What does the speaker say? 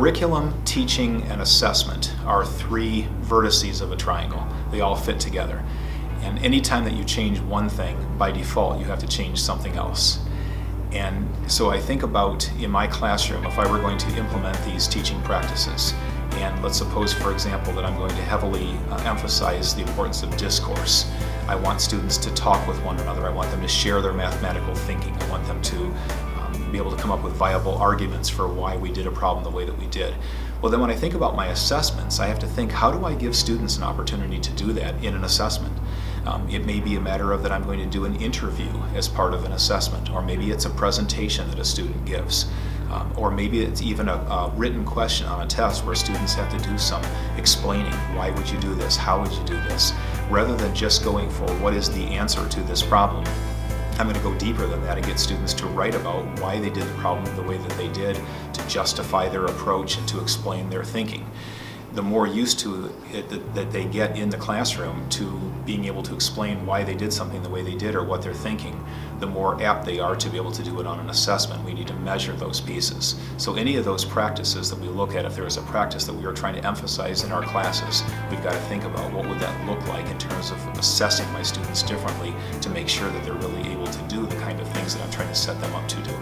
Curriculum, teaching, and assessment are three vertices of a triangle. They all fit together. And anytime that you change one thing, by default, you have to change something else. And so I think about, in my classroom, if I were going to implement these teaching practices, and let's suppose, for example, that I'm going to heavily emphasize the importance of discourse. I want students to talk with one another. I want them to share their mathematical thinking. I want them to be able to come up with viable arguments for why we did a problem the way that we did. Well, then when I think about my assessments, I have to think, how do I give students an opportunity to do that in an assessment? It may be a matter of that I'm going to do an interview as part of an assessment, or maybe it's a presentation that a student gives. Or maybe it's even a written question on a test where students have to do some explaining. Why would you do this? How would you do this? Rather than just going for what is the answer to this problem, I'm going to go deeper than that and get students to write about why they did the problem the way that they did, to justify their approach and to explain their thinking. The more used to it that they get in the classroom to being able to explain why they did something the way they did or what they're thinking, the more apt they are to be able to do it on an assessment. We need to measure those pieces. So any of those practices that we look at, if there is a practice that we are trying to emphasize in our classes, we've got to think about what would that look like in terms of assessing my students differently to make sure that they're really able to do the kind of things that I'm trying to set them up to do.